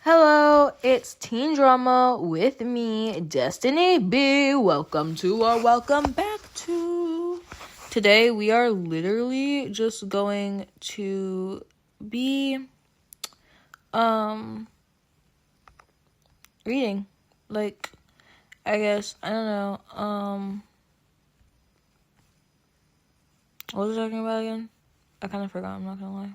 Hello, it's Teen Drama with me, Destiny B. Welcome back to. Today we are literally just going to be reading. I guess, I don't know. What was I talking about again? I kind of forgot, I'm not gonna lie.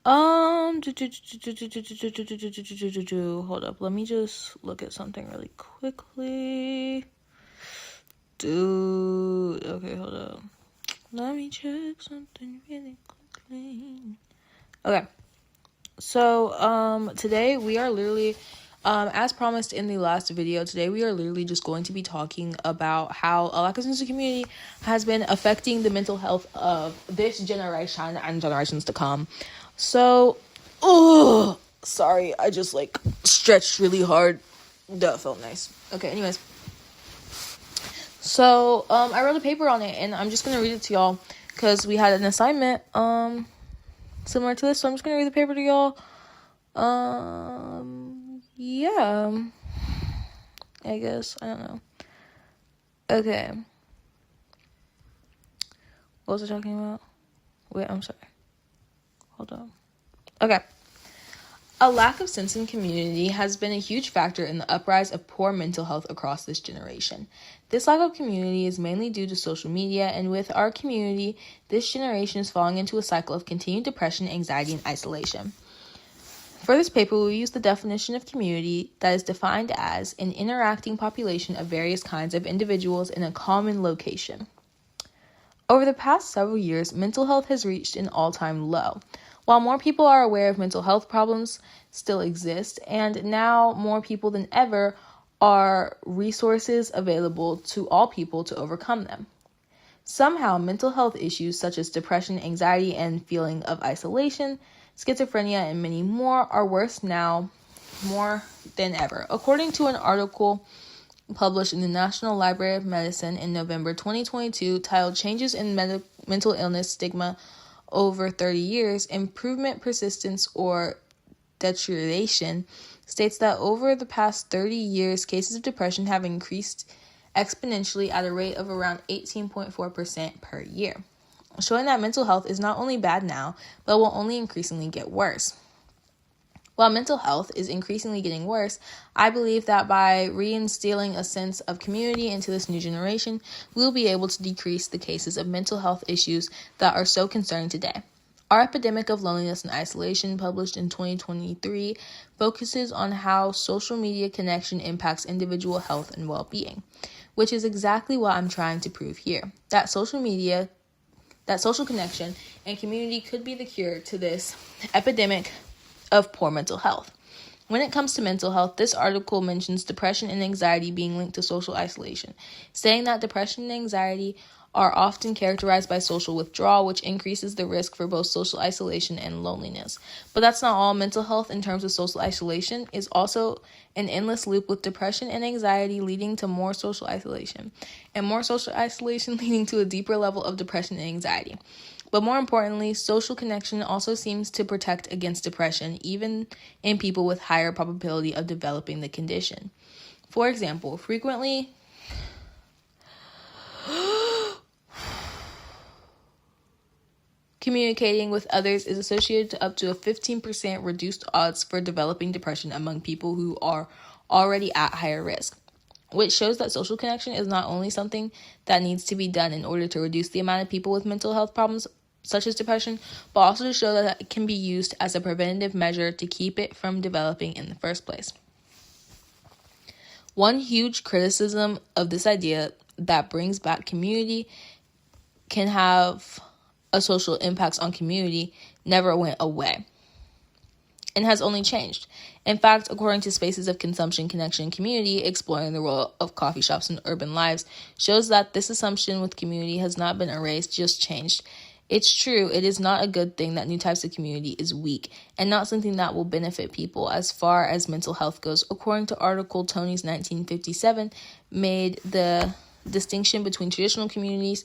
Hold up, let me just look at something really quickly. Okay, hold up. Let me check something really quickly. Okay. So, today we are literally, as promised in the last video, today we are literally just going to be talking about how a lack of sense of community has been affecting the mental health of this generation and generations to come. So, sorry, I just stretched really hard. That felt nice. Okay, anyways. So, I wrote a paper on it and I'm just gonna read it to y'all because we had an assignment, similar to this. So I'm just gonna read the paper to y'all. Yeah. I guess, I don't know. Okay. What was I talking about? Wait, I'm sorry. Hold on. Okay. A lack of sense in community has been a huge factor in the uprise of poor mental health across this generation. This lack of community is mainly due to social media, and with our community, this generation is falling into a cycle of continued depression, anxiety, and isolation. For this paper, we use the definition of community that is defined as an interacting population of various kinds of individuals in a common location. Over the past several years, mental health has reached an all-time low. While more people are aware of mental health problems still exist, and now more people than ever are resources available to all people to overcome them. Somehow, mental health issues such as depression, anxiety, and feeling of isolation, schizophrenia, and many more are worse now more than ever. According to an article published in the National Library of Medicine in November 2022 titled Changes in Mental Illness Stigma Over 30 Years, Improvement, Persistence, or Deterioration, states that over the past 30 years, cases of depression have increased exponentially at a rate of around 18.4% per year, showing that mental health is not only bad now, but will only increasingly get worse. While mental health is increasingly getting worse, I believe that by reinstilling a sense of community into this new generation, we'll be able to decrease the cases of mental health issues that are so concerning today. Our Epidemic of Loneliness and Isolation, published in 2023, focuses on how social media connection impacts individual health and well-being, which is exactly what I'm trying to prove here, that social connection and community could be the cure to this epidemic of poor mental health. When it comes to mental health, this article mentions depression and anxiety being linked to social isolation, saying that depression and anxiety are often characterized by social withdrawal, which increases the risk for both social isolation and loneliness. But that's not all. Mental health in terms of social isolation is also an endless loop, with depression and anxiety leading to more social isolation, and more social isolation leading to a deeper level of depression and anxiety. But more importantly, social connection also seems to protect against depression, even in people with higher probability of developing the condition. For example, frequently communicating with others is associated to up to a 15% reduced odds for developing depression among people who are already at higher risk, which shows that social connection is not only something that needs to be done in order to reduce the amount of people with mental health problems such as depression, but also to show that it can be used as a preventative measure to keep it from developing in the first place. One huge criticism of this idea that brings back community can have a social impacts on community never went away and has only changed. In fact, according to Spaces of Consumption, Connection, and Community, exploring the role of coffee shops in urban lives, shows that this assumption with community has not been erased, just changed. It's true, it is not a good thing that new types of community is weak and not something that will benefit people as far as mental health goes. According to article Tony's 1957, made the distinction between traditional communities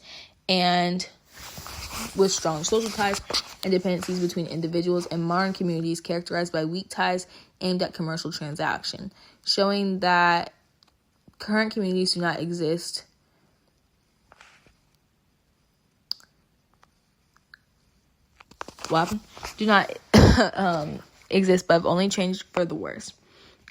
and with strong social ties and dependencies between individuals, and modern communities characterized by weak ties aimed at commercial transaction, showing that current communities do not exist exist but have only changed for the worse.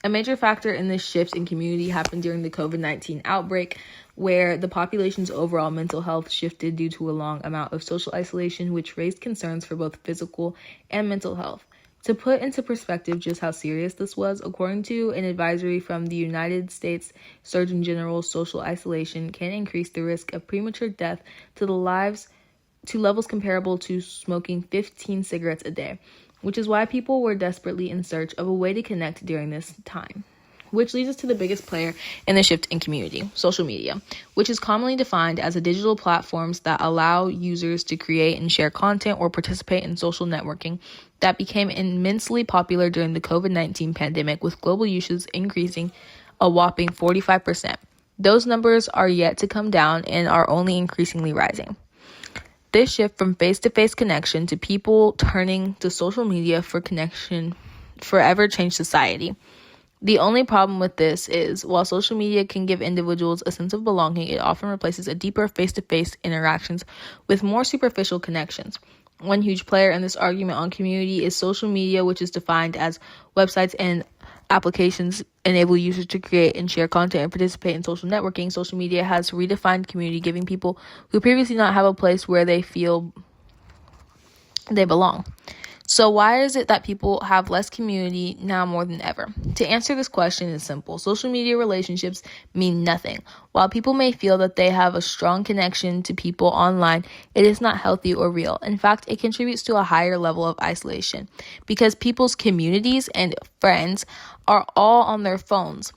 A major factor in this shift in community happened during the COVID-19 outbreak, where the population's overall mental health shifted due to a long amount of social isolation, which raised concerns for both physical and mental health. To put into perspective just how serious this was, according to an advisory from the United States Surgeon General, social isolation can increase the risk of premature death to levels comparable to smoking 15 cigarettes a day, which is why people were desperately in search of a way to connect during this time. Which leads us to the biggest player in the shift in community, social media, which is commonly defined as the digital platforms that allow users to create and share content or participate in social networking that became immensely popular during the COVID-19 pandemic, with global usage increasing a whopping 45%. Those numbers are yet to come down and are only increasingly rising. This shift from face-to-face connection to people turning to social media for connection forever changed society. The only problem with this is, while social media can give individuals a sense of belonging, it often replaces a deeper face-to-face interactions with more superficial connections. One huge player in this argument on community is social media, which is defined as websites and applications enable users to create and share content and participate in social networking. Social media has redefined community, giving people who previously not have a place where they feel they belong. So why is it that people have less community now more than ever? To answer this question is simple. Social media relationships mean nothing. While people may feel that they have a strong connection to people online, it is not healthy or real. In fact, it contributes to a higher level of isolation because people's communities and friends are all on their phones.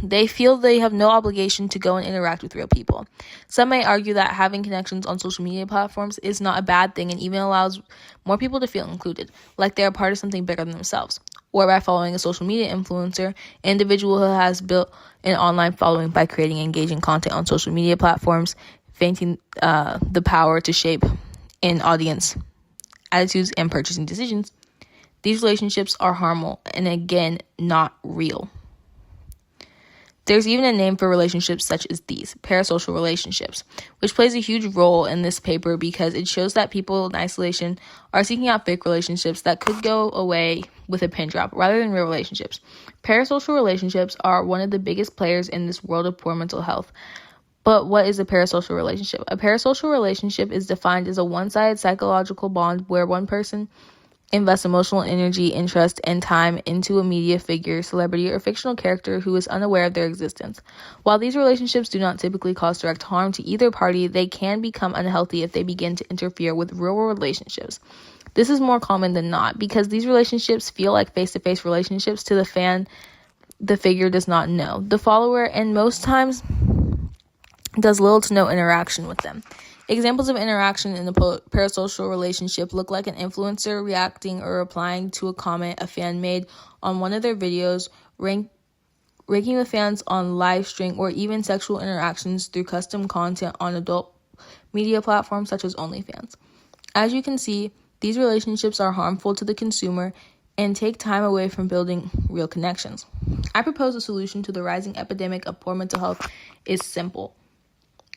They feel they have no obligation to go and interact with real people. Some may argue that having connections on social media platforms is not a bad thing and even allows more people to feel included, like they are part of something bigger than themselves. Or by following a social media influencer, an individual who has built an online following by creating engaging content on social media platforms, fainting the power to shape an audience attitudes and purchasing decisions. These relationships are harmful and, again, not real. There's even a name for relationships such as these, parasocial relationships, which plays a huge role in this paper because it shows that people in isolation are seeking out fake relationships that could go away with a pin drop rather than real relationships. Parasocial relationships are one of the biggest players in this world of poor mental health. But what is a parasocial relationship? A parasocial relationship is defined as a one-sided psychological bond where one person invest emotional energy, interest, and time into a media figure, celebrity, or fictional character who is unaware of their existence. While these relationships do not typically cause direct harm to either party, they can become unhealthy if they begin to interfere with real-world relationships. This is more common than not because these relationships feel like face-to-face relationships to the fan the figure does not know, the follower, and most times does little to no interaction with them. Examples of interaction in a parasocial relationship look like an influencer reacting or replying to a comment a fan made on one of their videos, ranking the fans on live stream, or even sexual interactions through custom content on adult media platforms such as OnlyFans. As you can see, these relationships are harmful to the consumer and take time away from building real connections. I propose a solution to the rising epidemic of poor mental health is simple.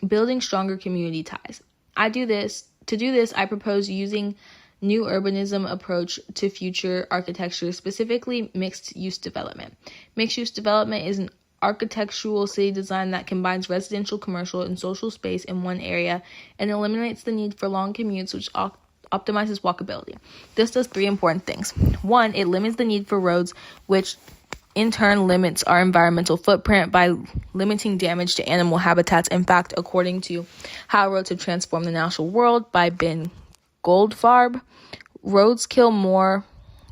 Building stronger community ties. To do this, I propose using new urbanism approach to future architecture, specifically mixed-use development. Mixed-use development is an architectural city design that combines residential, commercial, and social space in one area and eliminates the need for long commutes, which optimizes walkability. This does three important things. One, it limits the need for roads, which in turn limits our environmental footprint by limiting damage to animal habitats. In fact, according to How Roads Have Transformed the Natural World by Ben Goldfarb, roads kill more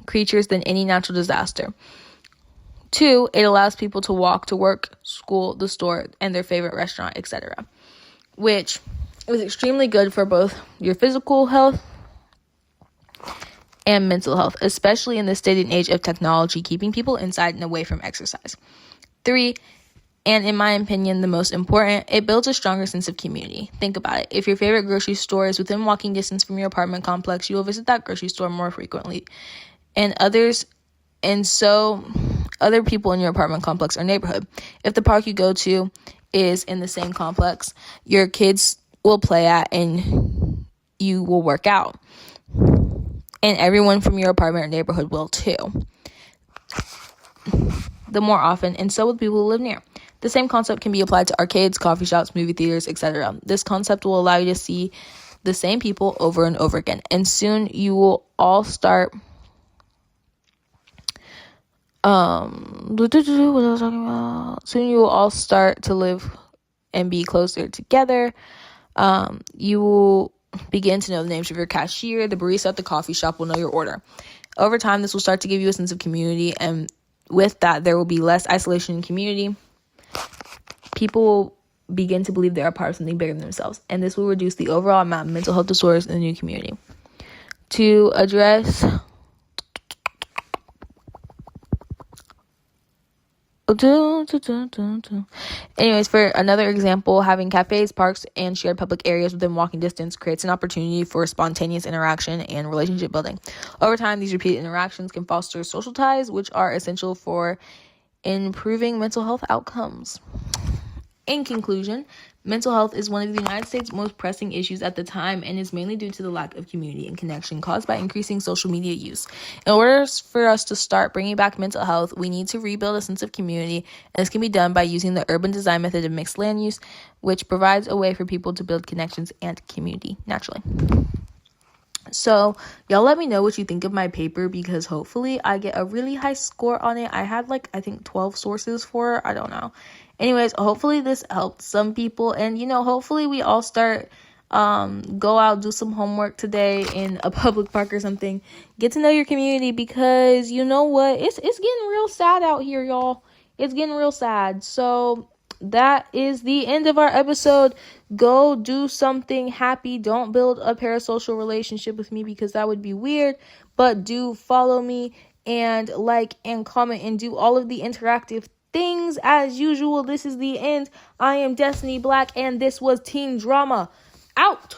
creatures than any natural disaster. 2, it allows people to walk to work, school, the store, and their favorite restaurant, etc., which is extremely good for both your physical health and mental health, especially in this day and age of technology, keeping people inside and away from exercise. 3, And in my opinion, the most important, it builds a stronger sense of community. Think about it. If your favorite grocery store is within walking distance from your apartment complex, you will visit that grocery store more frequently. So other people in your apartment complex or neighborhood. If the park you go to is in the same complex, your kids will play at and you will work out. And everyone from your apartment or neighborhood will too. The more often, and so will people who live near. The same concept can be applied to arcades, coffee shops, movie theaters, etc. This concept will allow you to see the same people over and over again. And soon you will all start what was I talking about? Soon you will all start to live and be closer together. You will begin to know the names of your cashier. The barista at the coffee shop will know your order. Over time, this will start to give you a sense of community, and with that, there will be less isolation in community. People will begin to believe they're a part of something bigger than themselves, and this will reduce the overall amount of mental health disorders in the new community. To address Anyways, for another example, having cafes, parks, and shared public areas within walking distance creates an opportunity for spontaneous interaction and relationship building. Over time, these repeated interactions can foster social ties, which are essential for improving mental health outcomes. In conclusion, mental health is one of the United States' most pressing issues at the time and is mainly due to the lack of community and connection caused by increasing social media use. In order for us to start bringing back mental health, we need to rebuild a sense of community, and this can be done by using the urban design method of mixed land use, which provides a way for people to build connections and community naturally. So, y'all let me know what you think of my paper, because hopefully I get a really high score on it. I had I think 12 sources for it. I don't know. Anyways, hopefully this helped some people, and hopefully we all start go out, do some homework today in a public park or something. Get to know your community, because you know what? It's getting real sad out here, y'all. It's getting real sad. So that is the end of our episode. Go do something happy. Don't build a parasocial relationship with me, because that would be weird. But do follow me and like and comment and do all of the interactive things as usual. This is the end. I am Destiny Black, and this was Teen Drama. Out.